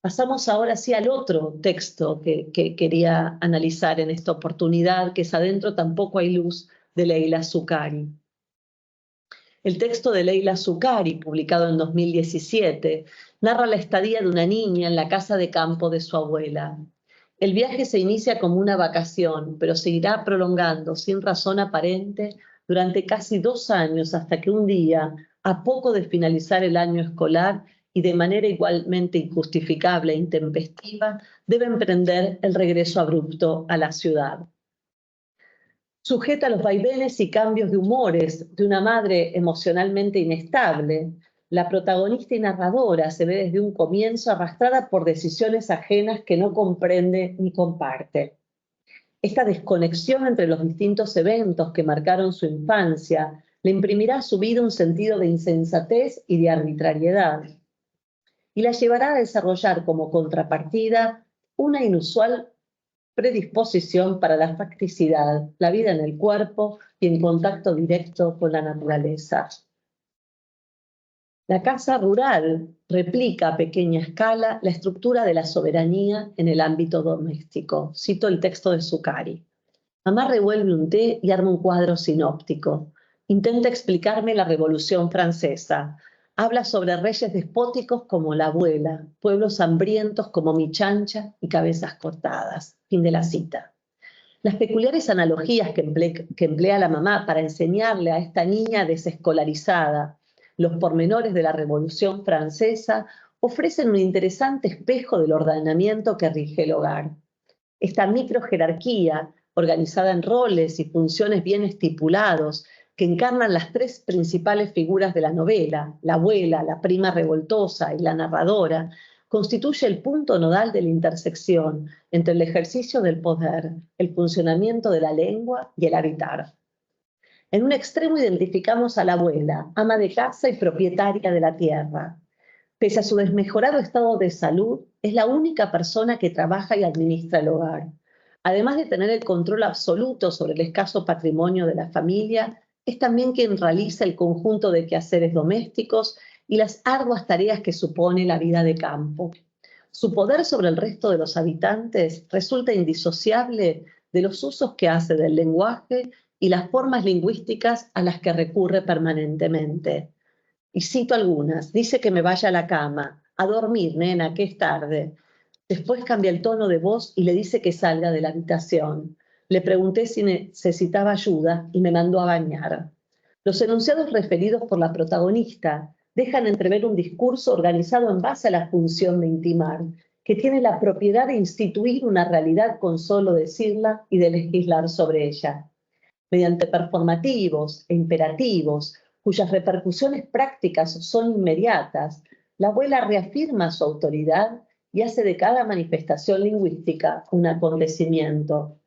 Pasamos ahora sí al otro texto que quería analizar en esta oportunidad, que es Adentro tampoco hay luz, de Leila Zuccari. El texto de Leila Zuccari, publicado en 2017, narra la estadía de una niña en la casa de campo de su abuela. El viaje se inicia como una vacación, pero se irá prolongando sin razón aparente durante casi 2 años hasta que un día, a poco de finalizar el año escolar y de manera igualmente injustificable e intempestiva, debe emprender el regreso abrupto a la ciudad. Sujeta a los vaivenes y cambios de humores de una madre emocionalmente inestable, la protagonista y narradora se ve desde un comienzo arrastrada por decisiones ajenas que no comprende ni comparte. Esta desconexión entre los distintos eventos que marcaron su infancia le imprimirá a su vida un sentido de insensatez y de arbitrariedad, y la llevará a desarrollar como contrapartida una inusual predisposición para la facticidad, la vida en el cuerpo y en contacto directo con la naturaleza. La casa rural replica a pequeña escala la estructura de la soberanía en el ámbito doméstico. Cito el texto de Zuccari. Mamá revuelve un té y arma un cuadro sinóptico. Intenta explicarme la Revolución Francesa. Habla sobre reyes despóticos como la abuela, pueblos hambrientos como Michancha y cabezas cortadas. Fin de la cita. Las peculiares analogías que emplea la mamá para enseñarle a esta niña desescolarizada los pormenores de la Revolución Francesa ofrecen un interesante espejo del ordenamiento que rige el hogar. Esta microjerarquía, organizada en roles y funciones bien estipulados, que encarnan las 3 principales figuras de la novela, la abuela, la prima revoltosa y la narradora, constituye el punto nodal de la intersección entre el ejercicio del poder, el funcionamiento de la lengua y el habitar. En un extremo identificamos a la abuela, ama de casa y propietaria de la tierra. Pese a su desmejorado estado de salud, es la única persona que trabaja y administra el hogar. Además de tener el control absoluto sobre el escaso patrimonio de la familia, es también quien realiza el conjunto de quehaceres domésticos y las arduas tareas que supone la vida de campo. Su poder sobre el resto de los habitantes resulta indisociable de los usos que hace del lenguaje y las formas lingüísticas a las que recurre permanentemente. Y cito algunas. Dice que me vaya a la cama, a dormir, nena, que es tarde. Después cambia el tono de voz y le dice que salga de la habitación. Le pregunté si necesitaba ayuda y me mandó a bañar. Los enunciados referidos por la protagonista dejan entrever un discurso organizado en base a la función de intimar, que tiene la propiedad de instituir una realidad con solo decirla y de legislar sobre ella. Mediante performativos e imperativos, cuyas repercusiones prácticas son inmediatas, la abuela reafirma su autoridad y hace de cada manifestación lingüística un acontecimiento.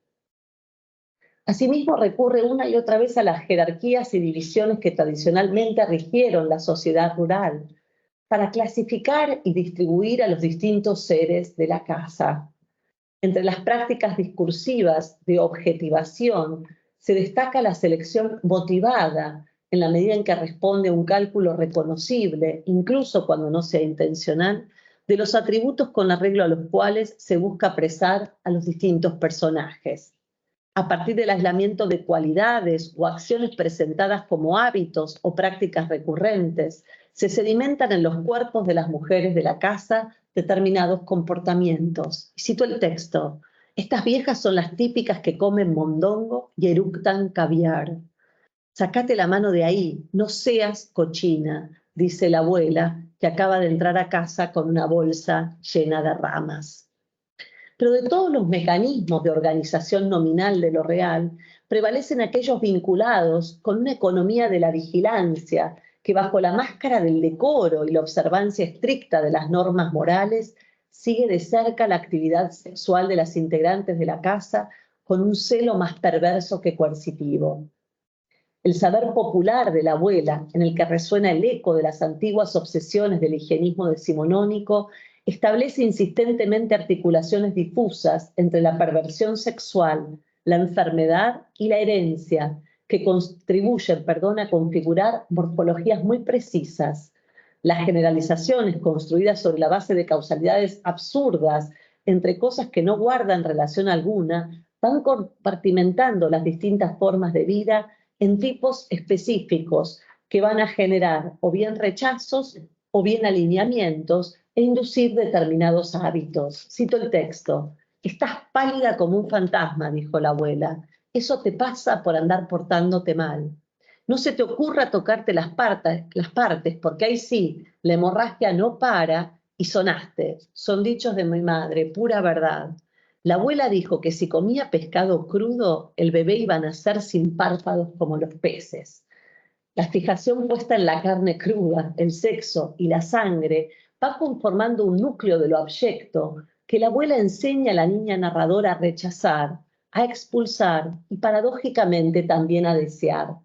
Asimismo, recurre una y otra vez a las jerarquías y divisiones que tradicionalmente rigieron la sociedad rural para clasificar y distribuir a los distintos seres de la casa. Entre las prácticas discursivas de objetivación se destaca la selección motivada en la medida en que responde a un cálculo reconocible, incluso cuando no sea intencional, de los atributos con arreglo a los cuales se busca apresar a los distintos personajes. A partir del aislamiento de cualidades o acciones presentadas como hábitos o prácticas recurrentes, se sedimentan en los cuerpos de las mujeres de la casa determinados comportamientos. Y cito el texto. Estas viejas son las típicas que comen mondongo y eructan caviar. Sacate la mano de ahí, no seas cochina, dice la abuela, que acaba de entrar a casa con una bolsa llena de ramas. Pero de todos los mecanismos de organización nominal de lo real, prevalecen aquellos vinculados con una economía de la vigilancia, que bajo la máscara del decoro y la observancia estricta de las normas morales, sigue de cerca la actividad sexual de las integrantes de la casa con un celo más perverso que coercitivo. El saber popular de la abuela, en el que resuena el eco de las antiguas obsesiones del higienismo decimonónico, establece insistentemente articulaciones difusas entre la perversión sexual, la enfermedad y la herencia, que contribuyen, a configurar morfologías muy precisas, Las generalizaciones construidas sobre la base de causalidades absurdas entre cosas que no guardan relación alguna van compartimentando las distintas formas de vida en tipos específicos que van a generar o bien rechazos o bien alineamientos e inducir determinados hábitos. Cito el texto. Estás pálida como un fantasma, dijo la abuela. Eso te pasa por andar portándote mal. No se te ocurra tocarte las partes, porque ahí sí, la hemorragia no para y sonaste. Son dichos de mi madre, pura verdad. La abuela dijo que si comía pescado crudo, el bebé iba a nacer sin párpados como los peces. La fijación puesta en la carne cruda, el sexo y la sangre va conformando un núcleo de lo abyecto que la abuela enseña a la niña narradora a rechazar, a expulsar y paradójicamente también a desear.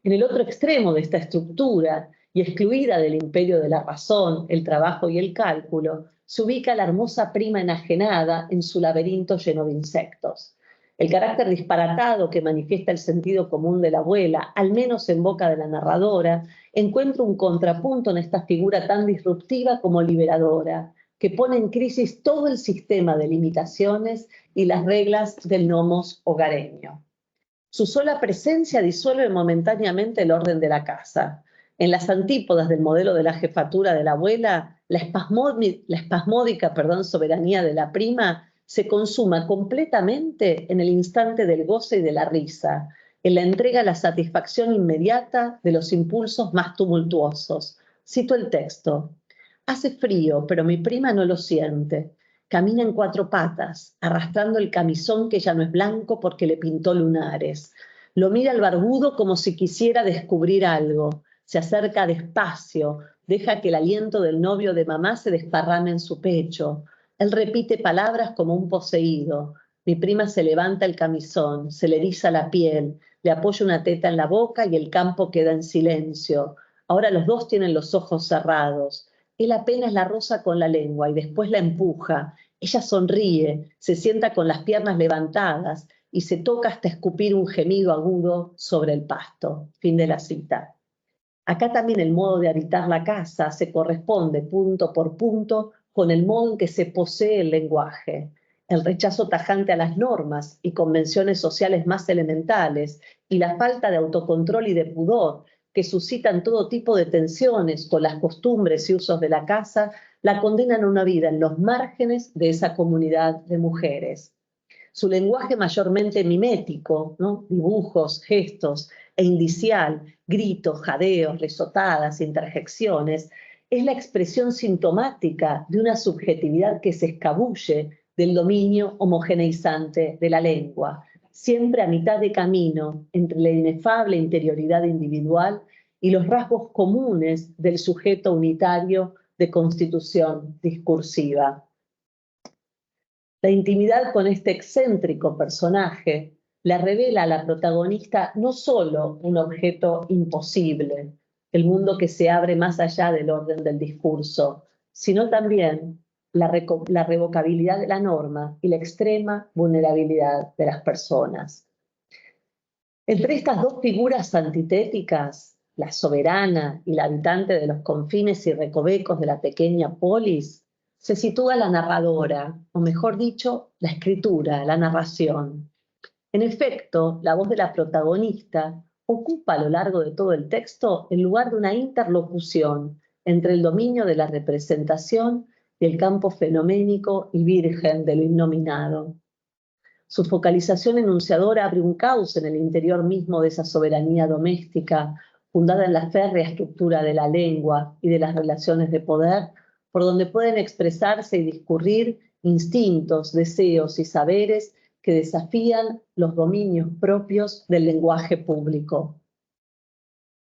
En el otro extremo de esta estructura, y excluida del imperio de la razón, el trabajo y el cálculo, se ubica la hermosa prima enajenada en su laberinto lleno de insectos. El carácter disparatado que manifiesta el sentido común de la abuela, al menos en boca de la narradora, encuentra un contrapunto en esta figura tan disruptiva como liberadora, que pone en crisis todo el sistema de limitaciones y las reglas del nomos hogareño. Su sola presencia disuelve momentáneamente el orden de la casa. En las antípodas del modelo de la jefatura de la abuela, la espasmódica soberanía de la prima se consuma completamente en el instante del goce y de la risa, en la entrega a la satisfacción inmediata de los impulsos más tumultuosos. Cito el texto. Hace frío, pero mi prima no lo siente. Camina en cuatro patas, arrastrando el camisón que ya no es blanco porque le pintó lunares. Lo mira al barbudo como si quisiera descubrir algo. Se acerca despacio, deja que el aliento del novio de mamá se desparrame en su pecho. Él repite palabras como un poseído. Mi prima se levanta el camisón, se le eriza la piel, le apoya una teta en la boca y el campo queda en silencio. Ahora los dos tienen los ojos cerrados. Él apenas la roza con la lengua y después la empuja. Ella sonríe, se sienta con las piernas levantadas y se toca hasta escupir un gemido agudo sobre el pasto. Fin de la cita. Acá también el modo de habitar la casa se corresponde punto por punto con el modo en que se posee el lenguaje. El rechazo tajante a las normas y convenciones sociales más elementales y la falta de autocontrol y de pudor que suscitan todo tipo de tensiones con las costumbres y usos de la casa, la condenan a una vida en los márgenes de esa comunidad de mujeres. Su lenguaje mayormente mimético, ¿no? Dibujos, gestos e indicial, gritos, jadeos, risotadas, interjecciones, es la expresión sintomática de una subjetividad que se escabulle del dominio homogeneizante de la lengua, siempre a mitad de camino entre la inefable interioridad individual y los rasgos comunes del sujeto unitario de constitución discursiva. La intimidad con este excéntrico personaje le revela a la protagonista no solo un objeto imposible, el mundo que se abre más allá del orden del discurso, sino también la revocabilidad de la norma y la extrema vulnerabilidad de las personas. Entre estas dos figuras antitéticas, la soberana y la habitante de los confines y recovecos de la pequeña polis, se sitúa la narradora, o mejor dicho, la escritura, la narración. En efecto, la voz de la protagonista ocupa a lo largo de todo el texto el lugar de una interlocución entre el dominio de la representación y el campo fenoménico y virgen de lo innominado. Su focalización enunciadora abre un cauce en el interior mismo de esa soberanía doméstica, fundada en la férrea estructura de la lengua y de las relaciones de poder, por donde pueden expresarse y discurrir instintos, deseos y saberes que desafían los dominios propios del lenguaje público.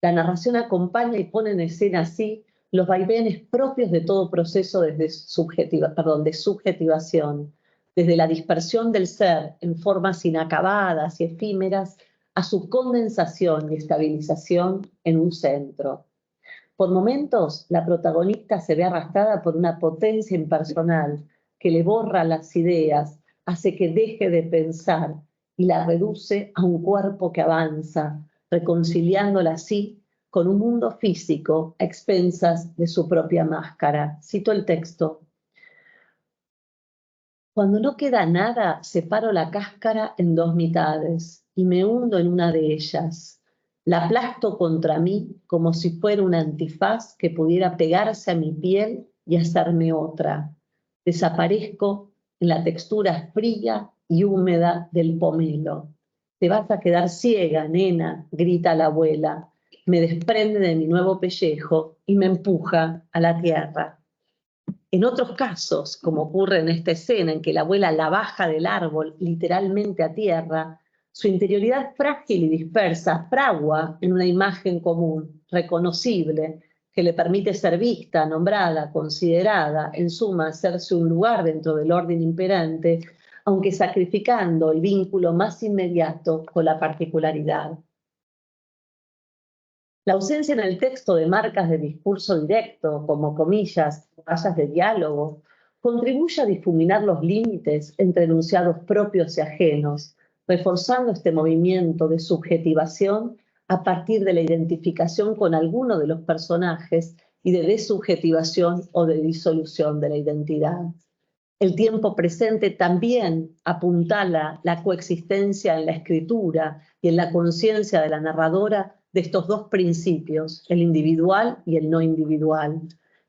La narración acompaña y pone en escena así los vaivenes propios de todo proceso de subjetivación, desde la dispersión del ser en formas inacabadas y efímeras a su condensación y estabilización en un centro. Por momentos, la protagonista se ve arrastrada por una potencia impersonal que le borra las ideas, hace que deje de pensar y la reduce a un cuerpo que avanza, reconciliándola así con un mundo físico a expensas de su propia máscara. Cito el texto. Cuando no queda nada, separo la cáscara en dos mitades y me hundo en una de ellas. La aplasto contra mí como si fuera un antifaz que pudiera pegarse a mi piel y hacerme otra. Desaparezco en la textura fría y húmeda del pomelo. Te vas a quedar ciega, nena, grita la abuela. Me desprende de mi nuevo pellejo y me empuja a la tierra. En otros casos, como ocurre en esta escena en que la abuela la baja del árbol literalmente a tierra, su interioridad frágil y dispersa fragua en una imagen común, reconocible, que le permite ser vista, nombrada, considerada, en suma, hacerse un lugar dentro del orden imperante, aunque sacrificando el vínculo más inmediato con la particularidad. La ausencia en el texto de marcas de discurso directo, como comillas, vallas de diálogo, contribuye a difuminar los límites entre enunciados propios y ajenos, reforzando este movimiento de subjetivación a partir de la identificación con alguno de los personajes y de desubjetivación o de disolución de la identidad. El tiempo presente también apuntala la coexistencia en la escritura y en la conciencia de la narradora de estos dos principios, el individual y el no individual.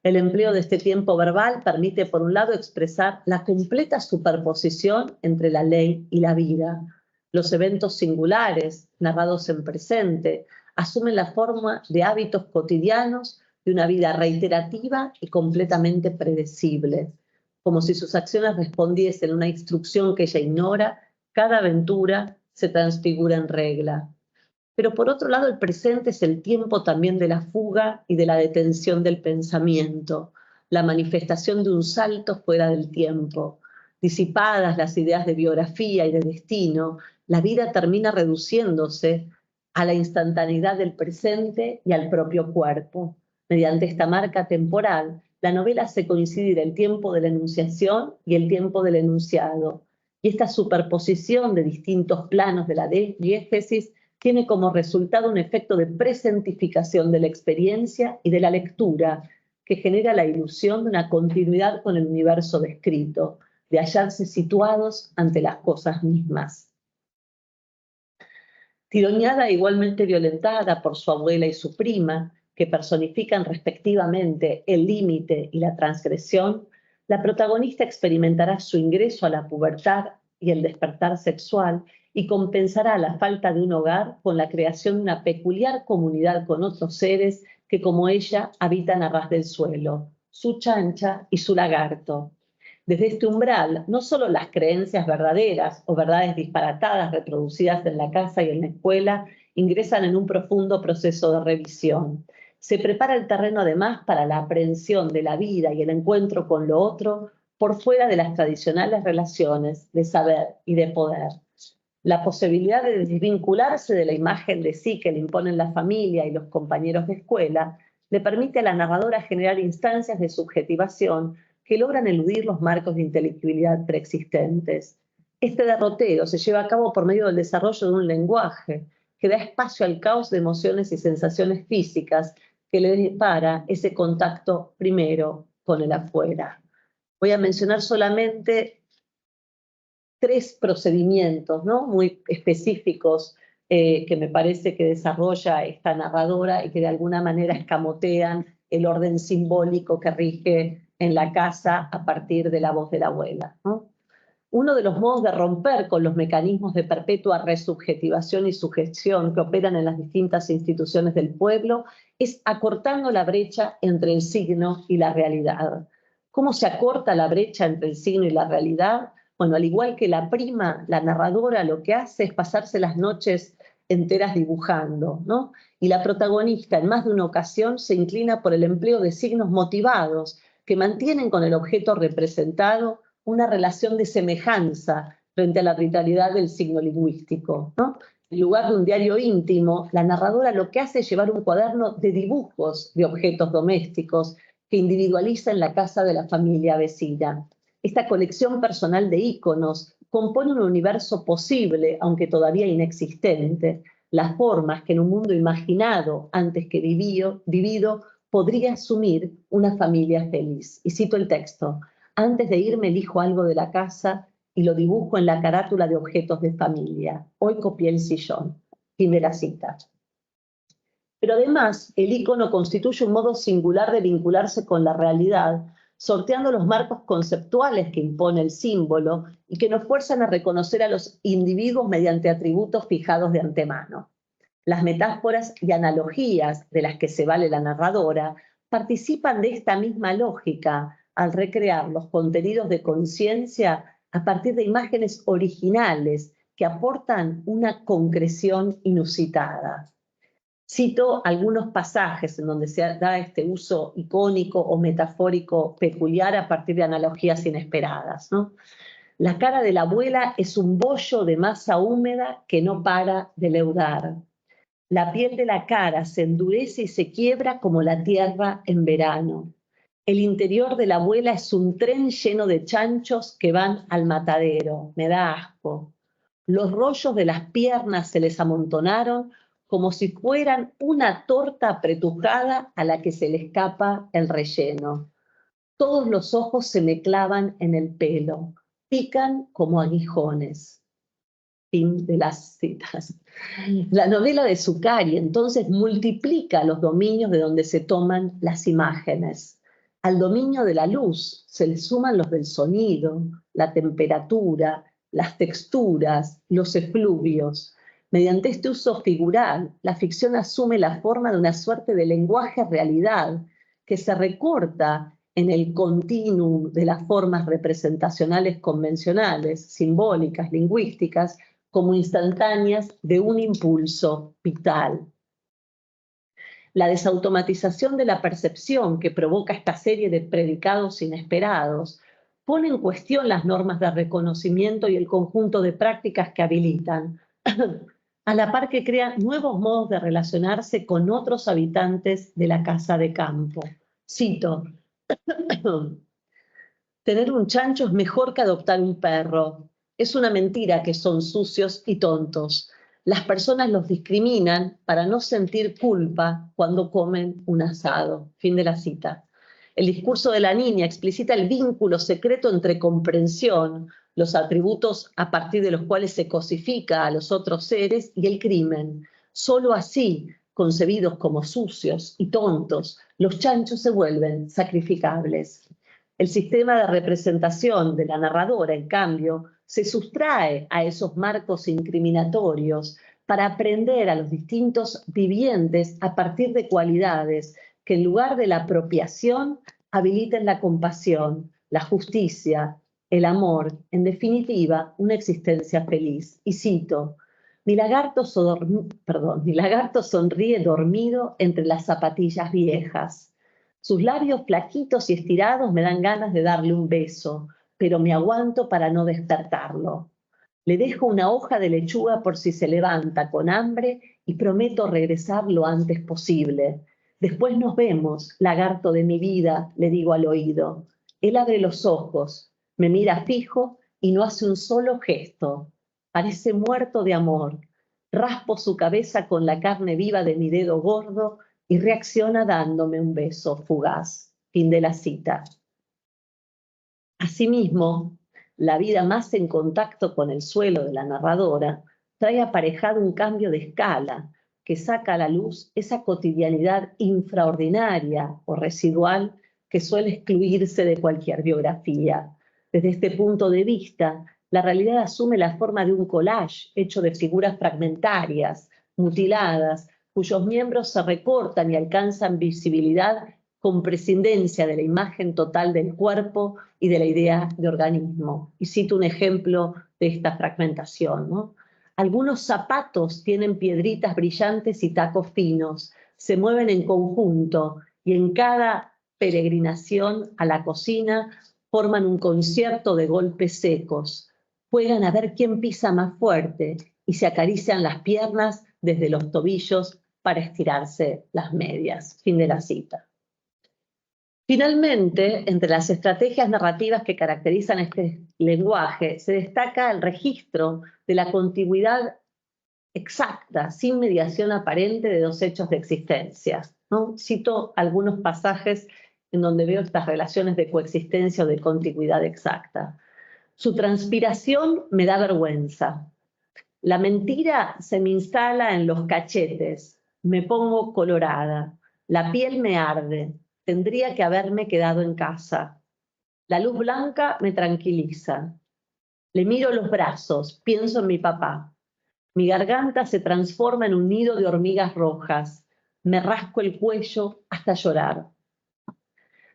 El empleo de este tiempo verbal permite, por un lado, expresar la completa superposición entre la ley y la vida. Los eventos singulares, narrados en presente, asumen la forma de hábitos cotidianos de una vida reiterativa y completamente predecible. Como si sus acciones respondiesen a una instrucción que ella ignora, cada aventura se transfigura en regla. Pero por otro lado, el presente es el tiempo también de la fuga y de la detención del pensamiento, la manifestación de un salto fuera del tiempo. Disipadas las ideas de biografía y de destino, la vida termina reduciéndose a la instantaneidad del presente y al propio cuerpo. Mediante esta marca temporal, la novela hace coincidir el tiempo de la enunciación y el tiempo del enunciado. Y esta superposición de distintos planos de la diégesis tiene como resultado un efecto de presentificación de la experiencia y de la lectura, que genera la ilusión de una continuidad con el universo descrito, de hallarse situados ante las cosas mismas. Tironeada e igualmente violentada por su abuela y su prima, que personifican respectivamente el límite y la transgresión, la protagonista experimentará su ingreso a la pubertad y el despertar sexual y compensará la falta de un hogar con la creación de una peculiar comunidad con otros seres que, como ella, habitan a ras del suelo, su chancha y su lagarto. Desde este umbral, no solo las creencias verdaderas o verdades disparatadas reproducidas en la casa y en la escuela ingresan en un profundo proceso de revisión. Se prepara el terreno además para la aprehensión de la vida y el encuentro con lo otro por fuera de las tradicionales relaciones de saber y de poder. La posibilidad de desvincularse de la imagen de sí que le imponen la familia y los compañeros de escuela le permite a la narradora generar instancias de subjetivación que logran eludir los marcos de inteligibilidad preexistentes. Este derrotero se lleva a cabo por medio del desarrollo de un lenguaje que da espacio al caos de emociones y sensaciones físicas que le depara ese contacto primero con el afuera. Voy a mencionar solamente 3 procedimientos, ¿no?, muy específicos que me parece que desarrolla esta narradora y que de alguna manera escamotean el orden simbólico que rige en la casa a partir de la voz de la abuela, ¿no? Uno de los modos de romper con los mecanismos de perpetua resubjetivación y sugestión que operan en las distintas instituciones del pueblo es acortando la brecha entre el signo y la realidad. ¿Cómo se acorta la brecha entre el signo y la realidad? Bueno, al igual que la prima, la narradora lo que hace es pasarse las noches enteras dibujando, ¿no? Y la protagonista en más de una ocasión se inclina por el empleo de signos motivados que mantienen con el objeto representado una relación de semejanza frente a la vitalidad del signo lingüístico, ¿no? En lugar de un diario íntimo, la narradora lo que hace es llevar un cuaderno de dibujos de objetos domésticos que individualiza en la casa de la familia vecina. Esta colección personal de íconos compone un universo posible, aunque todavía inexistente, las formas que en un mundo imaginado antes que vivido podría asumir una familia feliz. Y cito el texto: antes de irme elijo algo de la casa y lo dibujo en la carátula de objetos de familia. Hoy copié el sillón. Fin de la cita. Pero además, el icono constituye un modo singular de vincularse con la realidad, sorteando los marcos conceptuales que impone el símbolo y que nos fuerzan a reconocer a los individuos mediante atributos fijados de antemano. Las metáforas y analogías de las que se vale la narradora participan de esta misma lógica al recrear los contenidos de conciencia a partir de imágenes originales que aportan una concreción inusitada. Cito algunos pasajes en donde se da este uso icónico o metafórico peculiar a partir de analogías inesperadas, ¿no? La cara de la abuela es un bollo de masa húmeda que no para de leudar. La piel de la cara se endurece y se quiebra como la tierra en verano. El interior de la abuela es un tren lleno de chanchos que van al matadero. Me da asco. Los rollos de las piernas se les amontonaron como si fueran una torta apretujada a la que se le escapa el relleno. Todos los ojos se me clavan en el pelo, pican como aguijones. Fin de las citas. La novela de Zuccari entonces multiplica los dominios de donde se toman las imágenes. Al dominio de la luz se le suman los del sonido, la temperatura, las texturas, los efluvios. Mediante este uso figural, la ficción asume la forma de una suerte de lenguaje-realidad que se recorta en el continuum de las formas representacionales convencionales, simbólicas, lingüísticas, como instantáneas de un impulso vital. La desautomatización de la percepción que provoca esta serie de predicados inesperados pone en cuestión las normas de reconocimiento y el conjunto de prácticas que habilitan, a la par que crea nuevos modos de relacionarse con otros habitantes de la casa de campo. Cito: tener un chancho es mejor que adoptar un perro. Es una mentira que son sucios y tontos. Las personas los discriminan para no sentir culpa cuando comen un asado. Fin de la cita. El discurso de la niña explicita el vínculo secreto entre comprensión, los atributos a partir de los cuales se cosifica a los otros seres, y el crimen. Solo así, concebidos como sucios y tontos, los chanchos se vuelven sacrificables. El sistema de representación de la narradora, en cambio, se sustrae a esos marcos incriminatorios para aprender a los distintos vivientes a partir de cualidades que en lugar de la apropiación habiliten la compasión, la justicia, el amor, en definitiva, una existencia feliz. Y cito: mi lagarto sonríe dormido entre las zapatillas viejas. Sus labios flaquitos y estirados me dan ganas de darle un beso, pero me aguanto para no despertarlo. Le dejo una hoja de lechuga por si se levanta con hambre y prometo regresar lo antes posible. Después nos vemos, lagarto de mi vida, le digo al oído. Él abre los ojos, me mira fijo y no hace un solo gesto. Parece muerto de amor. Raspo su cabeza con la carne viva de mi dedo gordo y reacciona dándome un beso fugaz. Fin de la cita. Asimismo, la vida más en contacto con el suelo de la narradora trae aparejado un cambio de escala que saca a la luz esa cotidianidad infraordinaria o residual que suele excluirse de cualquier biografía. Desde este punto de vista, la realidad asume la forma de un collage hecho de figuras fragmentarias, mutiladas, cuyos miembros se recortan y alcanzan visibilidad con prescindencia de la imagen total del cuerpo y de la idea de organismo. Y cito un ejemplo de esta fragmentación, ¿no? Algunos zapatos tienen piedritas brillantes y tacos finos, se mueven en conjunto y en cada peregrinación a la cocina forman un concierto de golpes secos. Juegan a ver quién pisa más fuerte y se acarician las piernas desde los tobillos para estirarse las medias. Fin de la cita. Finalmente, entre las estrategias narrativas que caracterizan este lenguaje, se destaca el registro de la continuidad exacta, sin mediación aparente de dos hechos de existencia, ¿no? Cito algunos pasajes en donde veo estas relaciones de coexistencia o de contigüidad exacta. Su transpiración me da vergüenza. La mentira se me instala en los cachetes, me pongo colorada, la piel me arde, tendría que haberme quedado en casa. La luz blanca me tranquiliza. Le miro los brazos, pienso en mi papá. Mi garganta se transforma en un nido de hormigas rojas. Me rasco el cuello hasta llorar.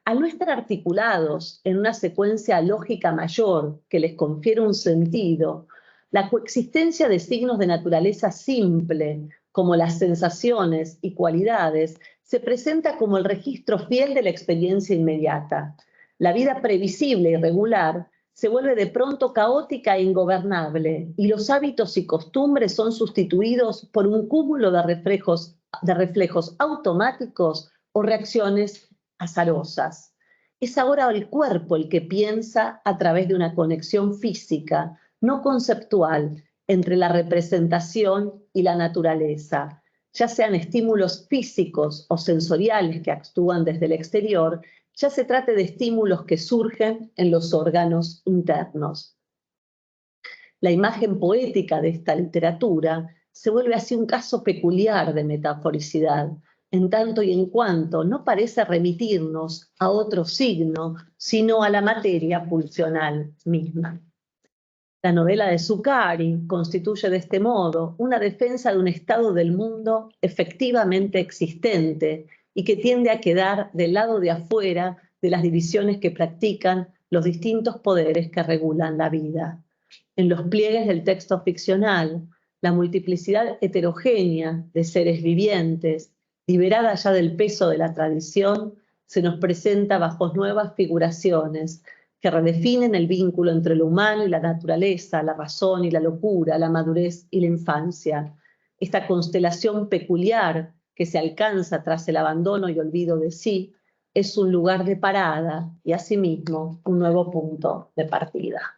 Al no estar articulados en una secuencia lógica mayor que les confiere un sentido, la coexistencia de signos de naturaleza simple, como las sensaciones y cualidades, se presenta como el registro fiel de la experiencia inmediata. La vida previsible y regular se vuelve de pronto caótica e ingobernable, y los hábitos y costumbres son sustituidos por un cúmulo de reflejos automáticos o reacciones azarosas. Es ahora el cuerpo el que piensa a través de una conexión física, no conceptual, entre la representación y la naturaleza, ya sean estímulos físicos o sensoriales que actúan desde el exterior, ya se trate de estímulos que surgen en los órganos internos. La imagen poética de esta literatura se vuelve así un caso peculiar de metaforicidad, en tanto y en cuanto no parece remitirnos a otro signo, sino a la materia pulsional misma. La novela de Zuccari constituye de este modo una defensa de un estado del mundo efectivamente existente y que tiende a quedar del lado de afuera de las divisiones que practican los distintos poderes que regulan la vida. En los pliegues del texto ficcional, la multiplicidad heterogénea de seres vivientes, liberada ya del peso de la tradición, se nos presenta bajo nuevas figuraciones que redefinen el vínculo entre lo humano y la naturaleza, la razón y la locura, la madurez y la infancia. Esta constelación peculiar que se alcanza tras el abandono y olvido de sí es un lugar de parada y asimismo un nuevo punto de partida.